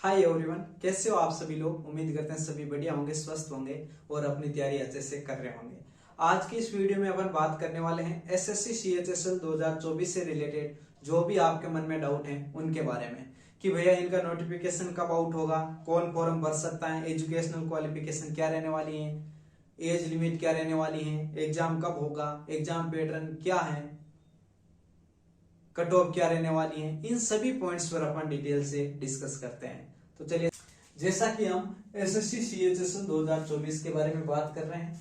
Hi everyone, कैसे हो आप सभी लोग। उम्मीद करते हैं सभी बढ़िया होंगे, स्वस्थ होंगे और अपनी तैयारी अच्छे से कर रहे होंगे। आज की इस वीडियो में अपन बात करने वाले हैं एसएससी सीएचएसएल 2024 से रिलेटेड जो भी आपके मन में डाउट है उनके बारे में कि भैया इनका नोटिफिकेशन कब आउट होगा, कौन फॉर्म भर सकता है, एजुकेशनल क्वालिफिकेशन क्या रहने वाली है, एज लिमिट क्या रहने वाली है, एग्जाम कब होगा, एग्जाम पैटर्न क्या है, कट ऑफ क्या रहने वाली है। इन सभी पॉइंट्स पर अपन डिटेल से डिस्कस करते हैं। तो चलिए, जैसा कि हम एसएससी सीएचएसएल 2024 के बारे में बात कर रहे हैं,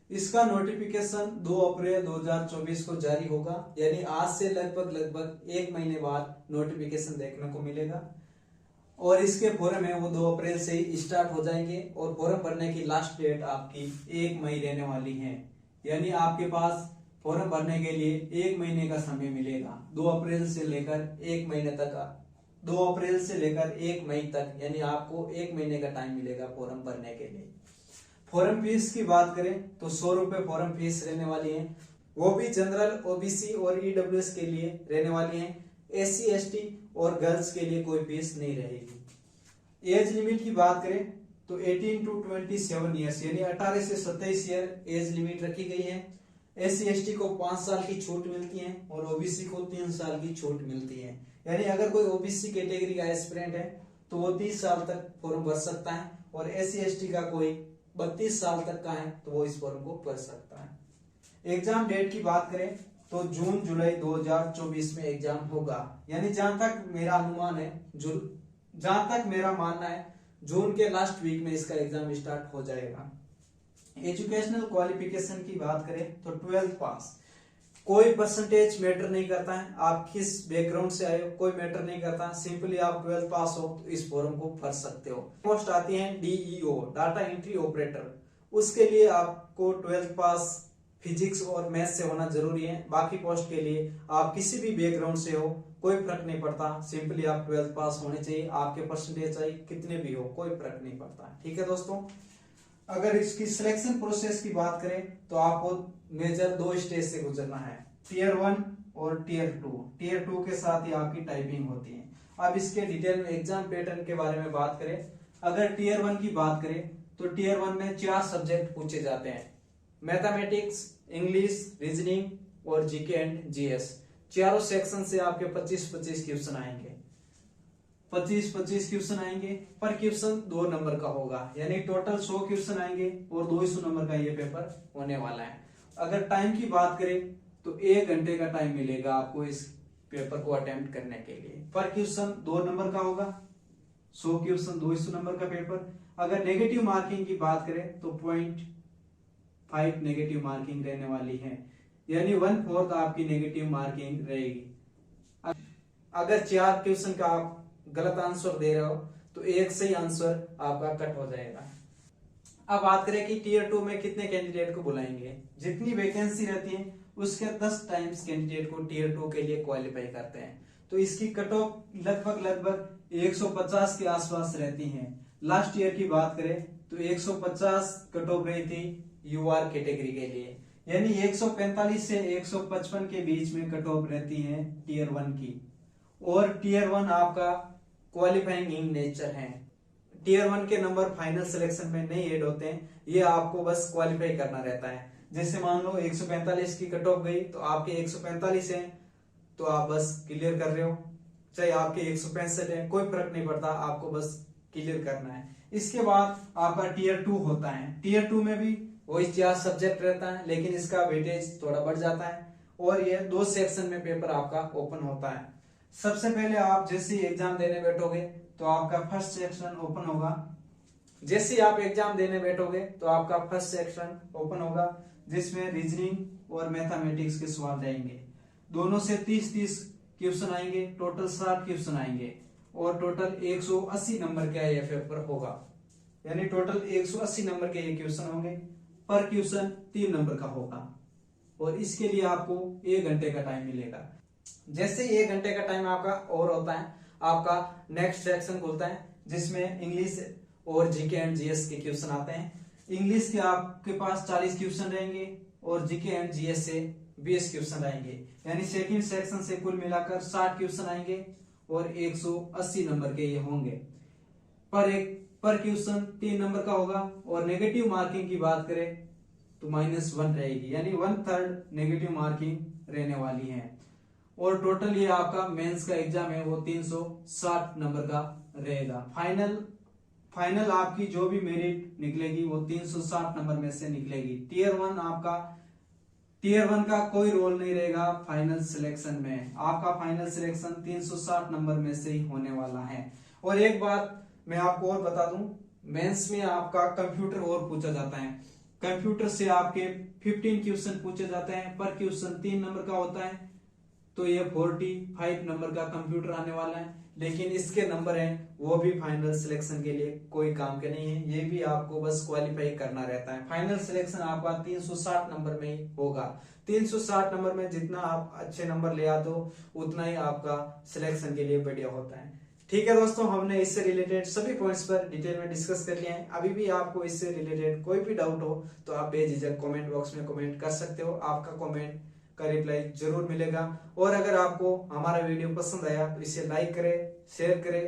इसका नोटिफिकेशन 2 अप्रैल 2024 को जारी होगा, यानी आज से लगभग एक महीने बाद नोटिफिकेशन देखने को मिलेगा। और इसके फॉर्म है वो 2 अप्रैल से ही स्टार्ट हो जाएंगे और फॉर्म भरने की लास्ट डेट आपकी 1 मई रहने वाली है। यानी आपके पास फॉर्म भरने के लिए 1 महीने का समय मिलेगा। 2 अप्रैल से लेकर 1 महीने तक, 2 अप्रैल से लेकर 1 मई तक, यानी आपको 1 महीने का टाइम मिलेगा फॉर्म भरने के लिए। फॉर्म फीस की बात करें तो 100 रुपए फॉर्म फीस रहने वाली है, वो भी जनरल, ओबीसी और ईडब्ल्यूएस के लिए रहने वाली है। एससी एसटी और गर्ल्स के लिए कोई फीस नहीं रहेगी। एज लिमिट की बात करें तो 18 to 27 ईयर्स, यानी 18 से 27 ईयर एज लिमिट रखी गई है। एससी एसटी को 5 साल की छूट मिलती है और ओबीसी को 3 साल की छूट मिलती है। यानी अगर कोई ओबीसी कैटेगरी का एस्पिरेंट है तो वो 30 साल तक फॉर्म भर सकता है, और एससी एसटी का कोई 32 साल तक का है तो वो इस फॉर्म को भर सकता है। एग्जाम डेट की बात करें तो जून जुलाई 2024 में एग्जाम होगा। यानी जहां तक मेरा अनुमान है, जहां तक मेरा मानना है, जून के लास्ट वीक में इसका एग्जाम स्टार्ट हो जाएगा। एजुकेशनल क्वालिफिकेशन की बात करें तो 12th पास, कोई परसेंटेज मैटर नहीं करता है, आप किस बैकग्राउंड से आए हो कोई मैटर नहीं करता, सिंपली आप 12th पास हो तो इस फॉर्म को भर सकते हो। पोस्ट आती है डीईओ, डाटा एंट्री ऑपरेटर, उसके लिए आपको 12th पास फिजिक्स और मैथ से होना जरूरी है। बाकी पोस्ट के लिए आप किसी भी बैकग्राउंड से हो कोई फर्क नहीं पड़ता, सिंपली आप 12th पास होने चाहिए, आपके परसेंटेज चाहिए कितने भी हो कोई फर्क नहीं पड़ता। ठीक है दोस्तों, अगर इसकी सिलेक्शन प्रोसेस की बात करें तो आपको मेजर 2 स्टेज से गुजरना है, टीयर 1 और टीयर 2। टीयर 2 के साथ ही आपकी टाइपिंग होती है। अब इसके डिटेल में एग्जाम पैटर्न के बारे में बात करें, अगर टीयर 1 की बात करें तो टीयर 1 में 4 सब्जेक्ट पूछे जाते हैं, मैथमेटिक्स, इंग्लिश, रीजनिंग और जीके एंड जीएस। चारों सेक्शन से आपके 25-25 क्वेश्चन आएंगे, 25-25 क्वेश्चन आएंगे। पर क्वेश्चन 2 नंबर का होगा, यानी टोटल 100 क्वेश्चन आएंगे और 200 नंबर का ये पेपर होने वाला है। अगर टाइम की बात करें तो 1 घंटे का टाइम मिलेगा आपको इस पेपर को अटेम्प्ट करने के लिए। पर क्वेश्चन 2 नंबर का होगा, 100 क्वेश्चन 200 नंबर का पेपर। अगर नेगेटिव मार्किंग की बात करें तो 0.5 नेगेटिव मार्किंग रहने वाली है, यानी 1/4 आपकी नेगेटिव मार्किंग रहेगी। अगर 4 क्वेश्चन का आप गलत आंसर दे रहे हो तो एक सही आंसर आपका कट हो जाएगा। अब बात करें कि टीयर 2 में कितने कैंडिडेट को बुलाएंगे, जितनी वैकेंसी रहती है उसके 10 टाइम्स कैंडिडेट को टीयर 2 के लिए क्वालिफाई करते हैं। तो इसकी कट ऑफ लगभग 150 के आसपास रहती है। लास्ट ईयर की बात करें तो 150 कट ऑफ रही थी यूआर कैटेगरी के लिए, यानी 145 से 155 के बीच में कट ऑफ रहती है टीयर 1 की। और टीयर 1 आपका क्वालिफाइंग इन नेचर है। टीयर 1 के नंबर फाइनल सिलेक्शन में नहीं ऐड होते हैं, ये आपको बस क्वालिफाई करना रहता है। जैसे मान लो 145 की कट ऑफ गई तो आपके 145 हैं तो आप बस क्लियर कर रहे हो, चाहे आपके 165 है कोई फर्क नहीं पड़ता, आपको बस क्लियर करना है। इसके बाद आपका टीयर 2 होता है। टीयर 2 में भी वही 4 सब्जेक्ट रहता है, लेकिन इसका वेटेज थोड़ा बढ़ जाता है और ये 2 सेक्शन में पेपर आपका ओपन होता है। सबसे पहले आप जैसे एग्जाम देने बैठोगे तो आपका फर्स्ट सेक्शन ओपन होगा। जैसे आप एग्जाम देने बैठोगे तो आपका फर्स्ट सेक्शन ओपन होगा, जिसमें रीजनिंग और मैथमेटिक्स के सवाल रहेंगे। दोनों से 30-30 क्वेश्चन आएंगे, टोटल 60 क्वेश्चन आएंगे और टोटल 180 नंबर का यह पेपर होगा। यानी टोटल 180 नंबर के ये क्वेश्चन होंगे, पर क्वेश्चन 3 नंबर का होगा और इसके लिए आपको 1 घंटे का टाइम मिलेगा। जैसे 1 घंटे का टाइम आपका और होता है, आपका नेक्स्ट सेक्शन खुलता है जिसमें इंग्लिश और जीके एंड जीएस के क्वेश्चन आते हैं। इंग्लिश के आपके पास 40 क्वेश्चन रहेंगे और जीके एंड जीएस से 20 क्वेश्चन आएंगे, यानी सेकंड सेक्शन से कुल मिलाकर 60 क्वेश्चन आएंगे और 180 नंबर के ये होंगे। पर क्वेश्चन 3 नंबर का होगा, और नेगेटिव मार्किंग की बात करें तो -1 रहेगी, यानी 1/3 नेगेटिव मार्किंग रहने वाली है। और टोटल ये आपका मेंस का एग्जाम है वो 360 नंबर का रहेगा। फाइनल आपकी जो भी मेरिट निकलेगी वो 360 नंबर में से निकलेगी। टीयर वन का कोई रोल नहीं रहेगा फाइनल सिलेक्शन में, आपका फाइनल सिलेक्शन 360 नंबर में से ही होने वाला है। और एक बात मैं आपको और बता दूं, मेंस में आपका कंप्यूटर और पूछा जाता है, कंप्यूटर से आपके 15 क्वेश्चन पूछे जाते हैं, पर क्वेश्चन 3 नंबर का होता है, तो ये 45 नंबर का कंप्यूटर आने वाला है। लेकिन इसके नंबर हैं वो भी फाइनल सिलेक्शन के लिए कोई काम के नहीं है, ये भी आपको बस क्वालिफाई करना रहता है। फाइनल सिलेक्शन आपका 360 नंबर में ही होगा। 360 नंबर में जितना आप अच्छे नंबर ले आते हो उतना ही आपका सिलेक्शन के लिए बढ़िया होता है। ठीक है दोस्तों, हमने इससे रिलेटेड सभी पॉइंट्स पर डिटेल में डिस्कस कर लिया है। अभी भी आपको इससे रिलेटेड कोई भी डाउट हो तो आप बेझिझक कमेंट बॉक्स में कमेंट कर सकते हो, आपका कमेंट का रिप्लाई जरूर मिलेगा। और अगर आपको हमारा वीडियो पसंद आया तो इसे लाइक करें, शेयर करें